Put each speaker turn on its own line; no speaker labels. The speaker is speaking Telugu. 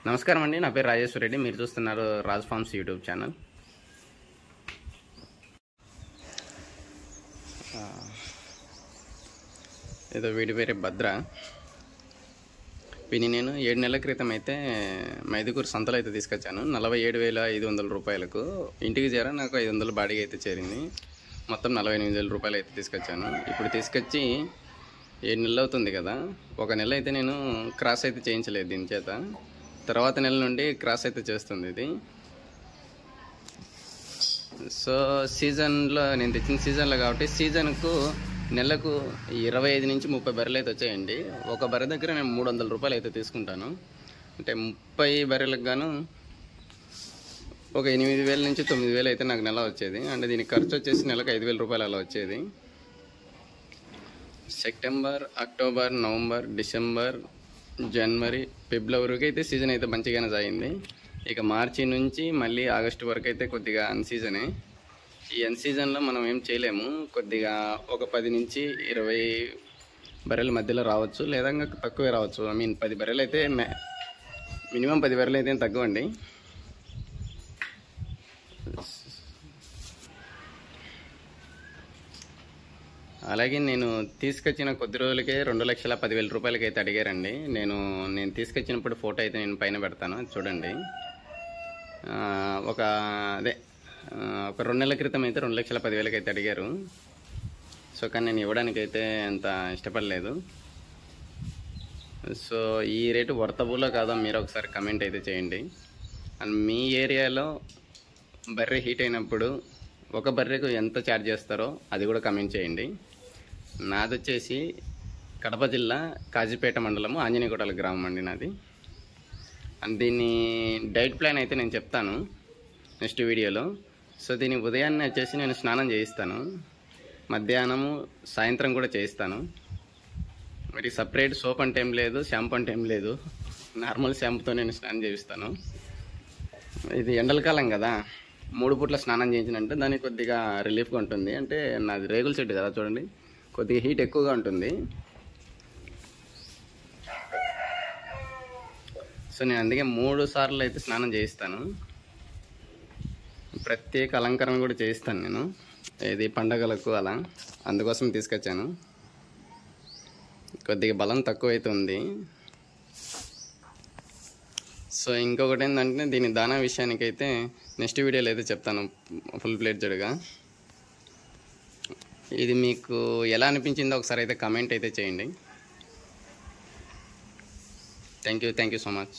నమస్కారం అండి, నా పేరు రాజేశ్వర రెడ్డి. మీరు చూస్తున్నారు రాజ్ ఫార్మ్స్ యూట్యూబ్ ఛానల్. ఏదో వీడి పేరు భద్ర. వీని నేను 7 నెలల క్రితం అయితే మైదుకూరు సంతలో అయితే తీసుకొచ్చాను. 47,500 రూపాయలకు. ఇంటికి చేరా నాకు 500 బాడీగా అయితే చేరింది. మొత్తం 48,000 రూపాయలు అయితే తీసుకొచ్చాను. ఇప్పుడు తీసుకొచ్చి 7 నెలలు అవుతుంది కదా. ఒక నెల అయితే నేను క్రాస్ అయితే చేయించలేదు దీని చేత. తర్వాత నెల నుండి క్రాస్ అయితే చేస్తుంది ఇది. సో సీజన్లో నేను తెచ్చిన సీజన్లో కాబట్టి సీజన్కు నెలకు 25 నుంచి 30 బర్రెలు అయితే వచ్చాయండి. ఒక బర్రె దగ్గర నేను 300 రూపాయలు అయితే తీసుకుంటాను. అంటే 30 బర్రెలకు గాను ఒక 8,000 నుంచి 9,000 అయితే నాకు నెల వచ్చేది. అంటే దీనికి ఖర్చు వచ్చేసి నెలకు 5,000 రూపాయలు అలా వచ్చేది. సెప్టెంబర్, అక్టోబర్, నవంబర్, డిసెంబర్, జనవరి, ఫిబ్రవరికి అయితే సీజన్ అయితే మంచిగానే సాగింది. ఇక మార్చి నుంచి మళ్ళీ ఆగస్టు వరకు అయితే కొద్దిగా అన్సీజనే. ఈ అన్సీజన్లో మనం ఏం చేయలేము. కొద్దిగా ఒక 10 నుంచి 20 బర్రెల మధ్యలో రావచ్చు, లేదా ఇంకా తక్కువే రావచ్చు. 10 బర్రెలు అయితే మినిమం 10 బర్రెలు అయితే తక్కువండి. అలాగే నేను తీసుకొచ్చిన కొద్ది రోజులకే 2,10,000 రూపాయలకి అయితే అడిగారండి. నేను తీసుకొచ్చినప్పుడు ఫోటో అయితే నేను పైన పెడతాను, చూడండి. ఒక 2 నెలల క్రితం అయితే 2,10,000 అయితే అడిగారు. సో కానీ నేను ఇవ్వడానికి అయితే అంత ఇష్టపడలేదు. సో ఈ రేటు వర్తబుల్లో కాదో మీరు ఒకసారి కమెంట్ అయితే చేయండి. అండ్ మీ ఏరియాలో బర్రె హీట్ అయినప్పుడు ఒక బర్రెకు ఎంత ఛార్జ్ చేస్తారో అది కూడా కమెంట్ చేయండి. నాది వచ్చేసి కడప జిల్లా కాజీపేట మండలము ఆంజనేయకోటల గ్రామం అండి నాది. అండ్ దీన్ని డైట్ ప్లాన్ అయితే నేను చెప్తాను నెక్స్ట్ వీడియోలో. సో దీని ఉదయాన్నే వచ్చేసి నేను స్నానం చేయిస్తాను, మధ్యాహ్నము సాయంత్రం కూడా చేయిస్తాను. మరి సపరేట్ సోప్ అంటే ఏం లేదు, షాంపూ అంటే ఏం లేదు, నార్మల్ షాంపూతో నేను స్నానం చేయిస్తాను. ఇది ఎండల కాలం కదా, 3 పూట్ల స్నానం చేయించినంటే దానికి కొద్దిగా రిలీఫ్గా ఉంటుంది. అంటే నాది రేగుల చెట్టు కదా, చూడండి, కొద్దిగా హీట్ ఎక్కువగా ఉంటుంది. సో నేను అందుకే 3 సార్లు అయితే స్నానం చేయిస్తాను. ప్రత్యేక అలంకరణ కూడా చేయిస్తాను నేను, ఇది పండగలకు అలా. అందుకోసం తీసుకొచ్చాను. కొద్దిగా బలం తక్కువ అయితే ఉంది. సో ఇంకొకటి ఏంటంటే దీని దానా విషయానికైతే నెక్స్ట్ వీడియోలో అయితే చెప్తాను ఫుల్ ప్లేట్జెడ్గా. ఇది మీకు ఎలా అనిపించిందో ఒకసారి అయితే కమెంట్ అయితే చేయండి. Thank you so much.